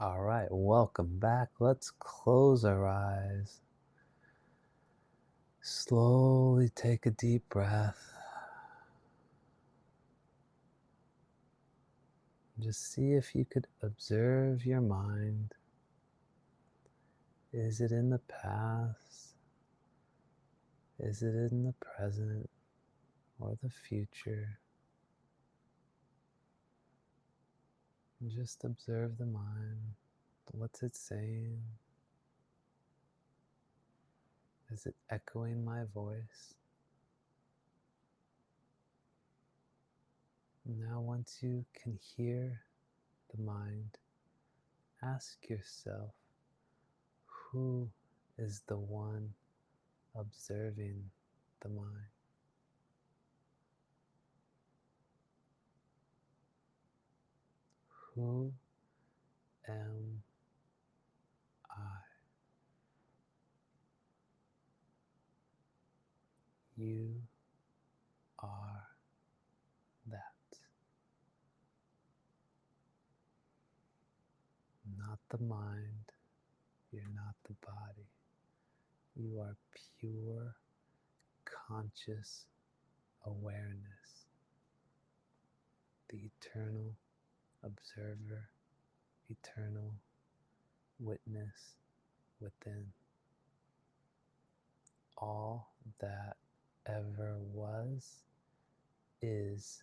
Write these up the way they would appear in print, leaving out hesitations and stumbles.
All right, welcome back. Let's close our eyes. Slowly take a deep breath. Just see if you could observe your mind. Is it in the past? Is it in the present or the future? Just observe the mind. What's it saying? Is it echoing my voice? Now, once you can hear the mind, ask yourself, who is the one observing the mind? Who am I? You are that. Not the mind. You're not the body. You are pure, conscious awareness, the eternal observer, eternal witness within. All that ever was, is,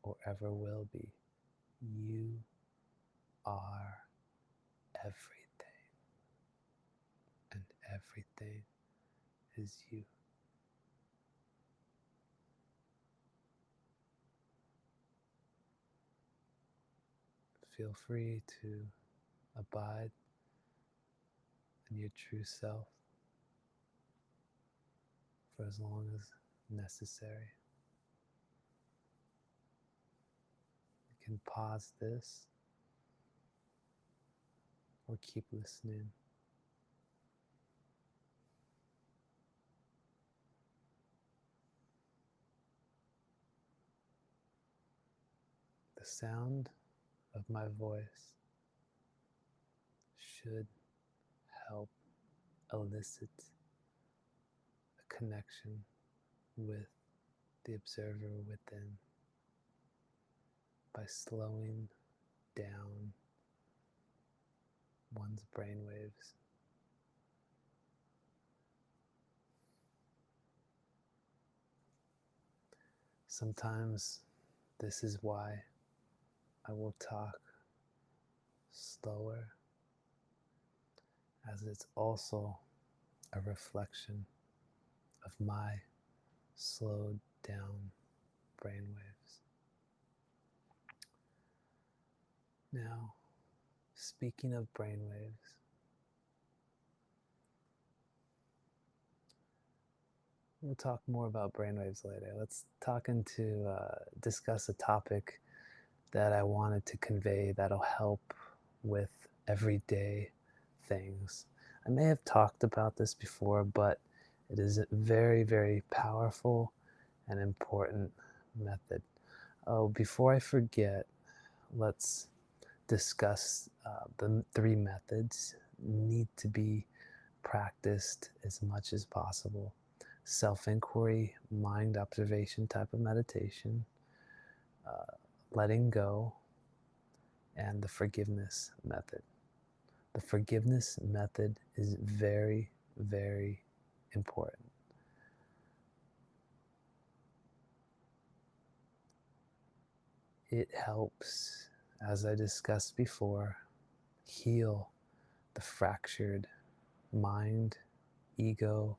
or ever will be. You are everything, and everything is you. Feel free to abide in your true self for as long as necessary. You can pause this or keep listening. The sound of my voice should help elicit a connection with the observer within by slowing down one's brainwaves. Sometimes this is why I will talk slower, as it's also a reflection of my slowed down brainwaves. Now, speaking of brainwaves, we'll talk more about brainwaves later. Let's discuss a topic that I wanted to convey that'll help with everyday things. I may have talked about this before, but it is a very, very powerful and important method. Oh, before I forget, let's discuss the three methods need to be practiced as much as possible. Self-inquiry, mind observation type of meditation, uh, letting go, and the forgiveness method. The forgiveness method is very, very important. It helps, as I discussed before, heal the fractured mind, ego,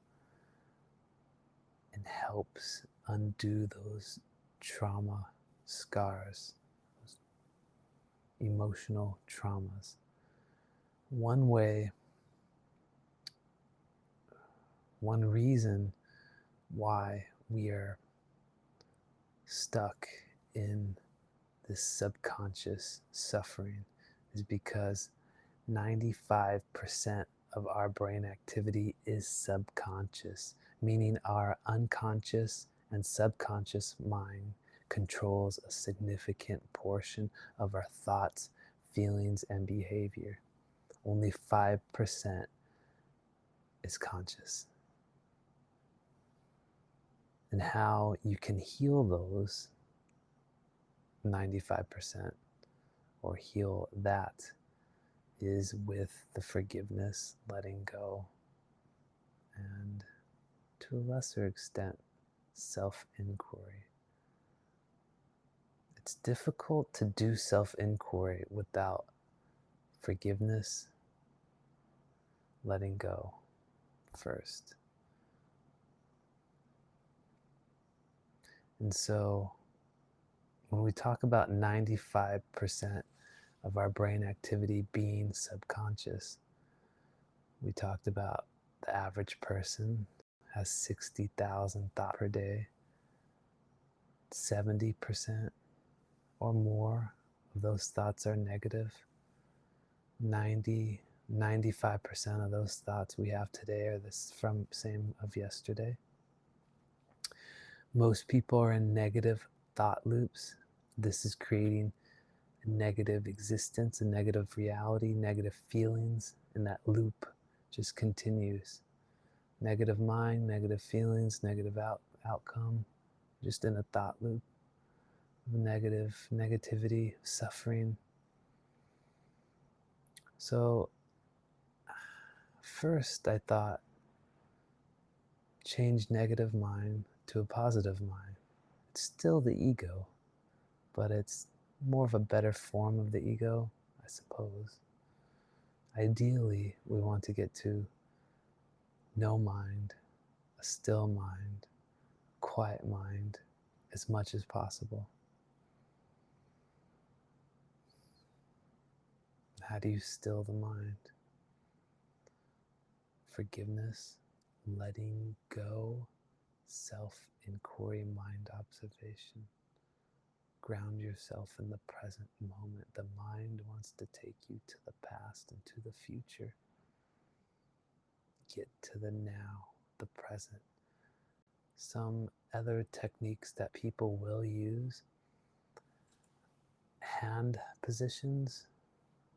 and helps undo those trauma scars, those emotional traumas. One way, one reason why we are stuck in this subconscious suffering is because 95% of our brain activity is subconscious, meaning our unconscious and subconscious mind controls a significant portion of our thoughts, feelings, and behavior. only 5% is conscious. And how you can heal those 95% or heal that is with the forgiveness, letting go, and to a lesser extent, self-inquiry. It's difficult to do self-inquiry without forgiveness, letting go first. And so when we talk about 95% of our brain activity being subconscious, we talked about the average person has 60,000 thoughts per day. 70% or more of those thoughts are negative. 95% of those thoughts we have today are this from same of yesterday. Most people are in negative thought loops. This is creating a negative existence, a negative reality, negative feelings, and that loop just continues. Negative mind, negative feelings, negative outcome, just in a thought loop of negativity, suffering. So first I thought, change negative mind to a positive mind. It's still the ego, but it's more of a better form of the ego, I suppose. Ideally, we want to get to no mind, a still mind, quiet mind, as much as possible. How do you still the mind? Forgiveness, letting go, self-inquiry, mind observation. Ground yourself in the present moment. The mind wants to take you to the past and to the future. Get to the now, the present. Some other techniques that people will use, hand positions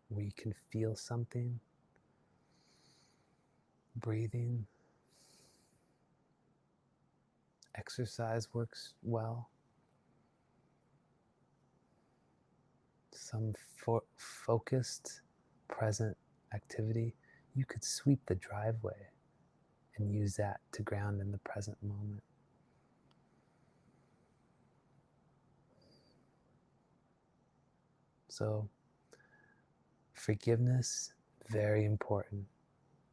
where you can feel something, breathing, exercise works well. Some focused, present activity. You could sweep the driveway and use that to ground in the present moment. So, forgiveness, very important.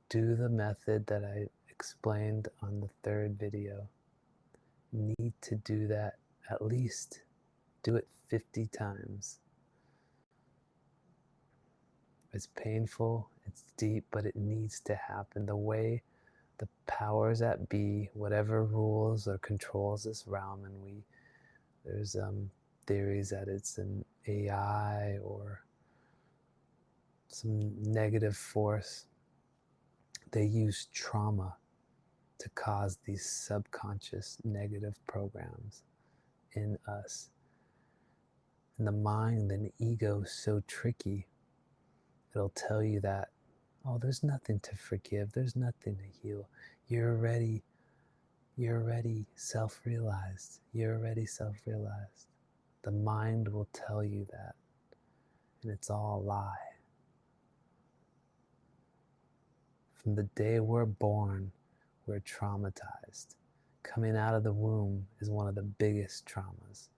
Do the method that I explained on the third video. Need to do that at least. Do it 50 times. It's painful, it's deep, but it needs to happen. The way the powers that be, whatever rules or controls this realm, and there's theories that it's an AI or some negative force. They use trauma to cause these subconscious negative programs in us. And the mind and the ego is so tricky. It'll tell you that, oh, there's nothing to forgive, there's nothing to heal. You're already self-realized. You're already self-realized. The mind will tell you that, and it's all a lie. From the day we're born, we're traumatized. Coming out of the womb is one of the biggest traumas.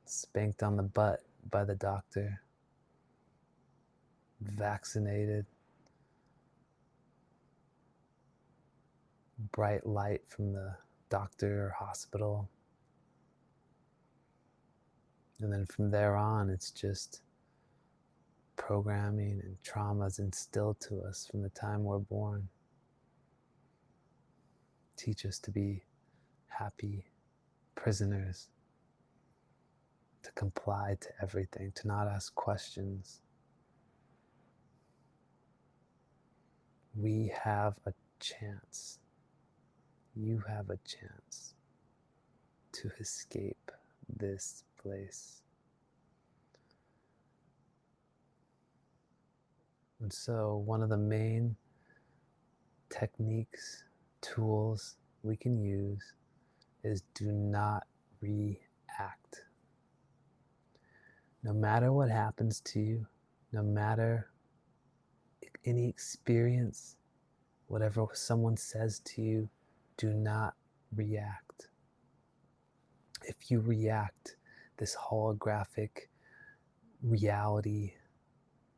Spanked on the butt by the doctor, vaccinated, bright light from the doctor or hospital. And then from there on, it's just programming and traumas instilled to us from the time we're born. Teach us to be happy prisoners, to comply to everything, to not ask questions. We have a chance. You have a chance to escape this place. And so, one of the main techniques, tools we can use is do not react. No matter what happens to you, no matter any experience, whatever someone says to you, do not react. If you react, this holographic reality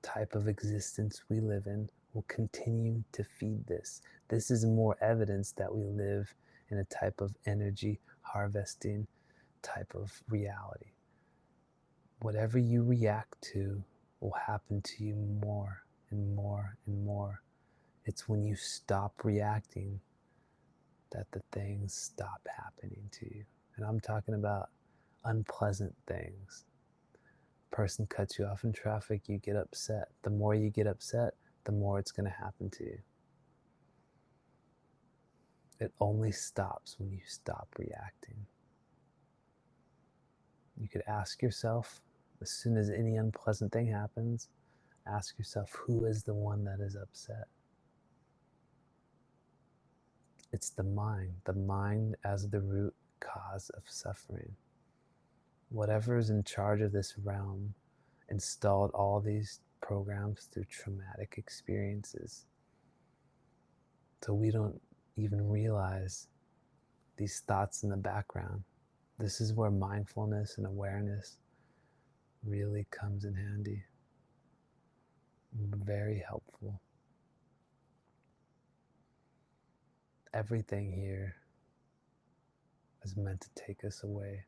type of existence we live in will continue to feed this. This is more evidence that we live in a type of energy harvesting type of reality. Whatever you react to will happen to you more and more and more. It's when you stop reacting that the things stop happening to you. And I'm talking about unpleasant things. A person cuts you off in traffic, you get upset. The more you get upset, the more it's going to happen to you. It only stops when you stop reacting. You could ask yourself, as soon as any unpleasant thing happens, ask yourself, who is the one that is upset? It's the mind as the root cause of suffering. Whatever is in charge of this realm installed all these programs through traumatic experiences. So we don't even realize these thoughts in the background. This is where mindfulness and awareness really comes in handy. Very helpful. Everything here is meant to take us away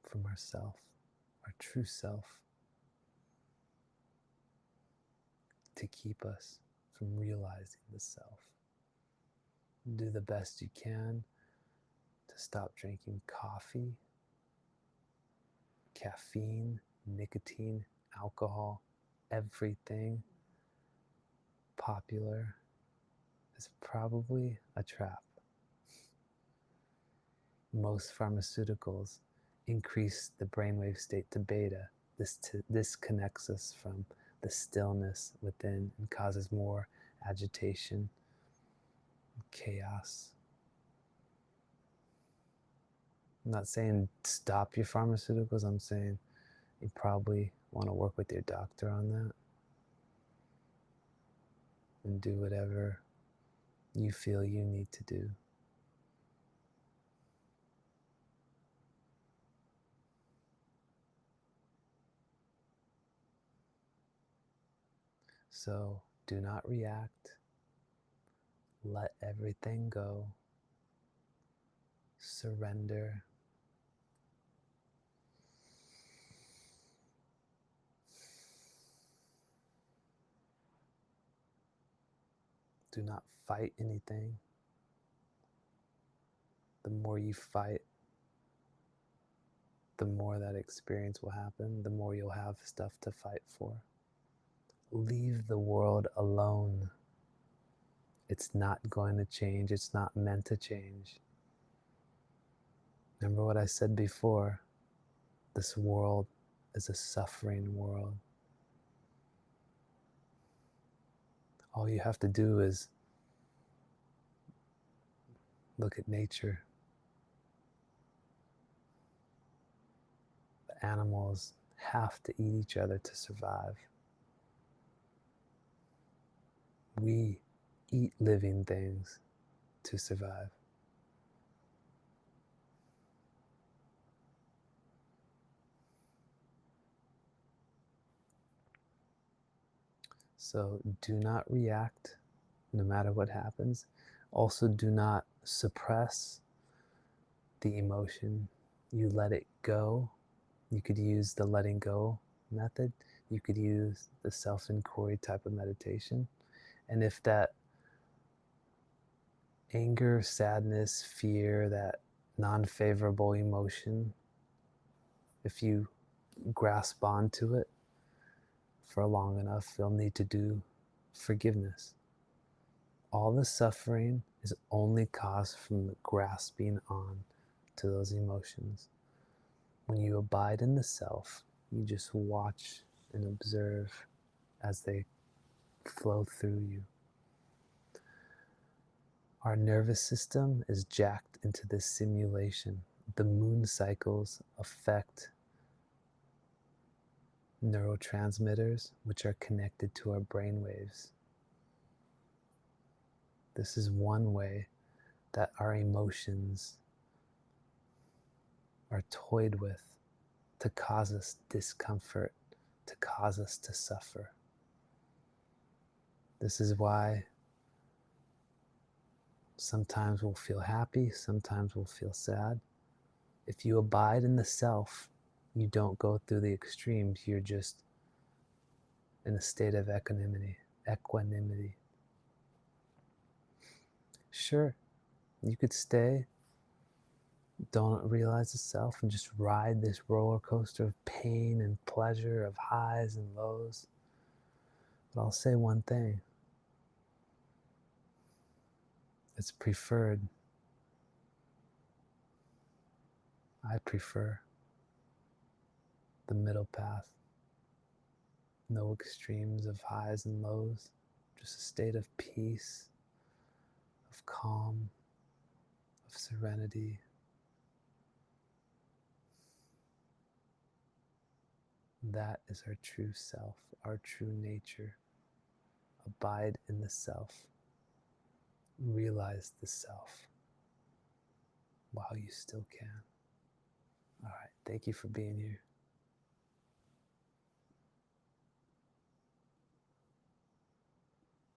from ourself, our true self, to keep us from realizing the self. Do the best you can to stop drinking coffee, caffeine, nicotine, alcohol. Everything popular is probably a trap. Most pharmaceuticals increase the brainwave state to beta. This disconnects us from the stillness within and causes more agitation, chaos. I'm not saying stop your pharmaceuticals. I'm saying you probably want to work with your doctor on that and do whatever you feel you need to do. So do not react. Let everything go. Surrender. Do not fight anything. The more you fight, the more that experience will happen, the more you'll have stuff to fight for. Leave the world alone. It's not going to change. It's not meant to change. Remember what I said before? This world is a suffering world. All you have to do is look at nature. The animals have to eat each other to survive. We eat living things to survive. So do not react no matter what happens. Also, do not suppress the emotion. You let it go. You could use the letting go method. You could use the self-inquiry type of meditation. And if that anger, sadness, fear, that non-favorable emotion, if you grasp onto it for long enough, you'll need to do forgiveness. All the suffering is only caused from grasping on to those emotions. When you abide in the self, you just watch and observe as they flow through you. Our nervous system is jacked into this simulation. The moon cycles affect neurotransmitters, which are connected to our brain waves. This is one way that our emotions are toyed with to cause us discomfort, to cause us to suffer. This is why sometimes we'll feel happy, sometimes we'll feel sad. If you abide in the self, you don't go through the extremes, you're just in a state of equanimity. Sure, you could stay, don't realize the self, and just ride this roller coaster of pain and pleasure, of highs and lows. But I'll say one thing. It's preferred. I prefer the middle path. No extremes of highs and lows, just a state of peace, of calm, of serenity. That is our true self, our true nature. Abide in the self. Realize the self while you still can. All right, thank you for being here.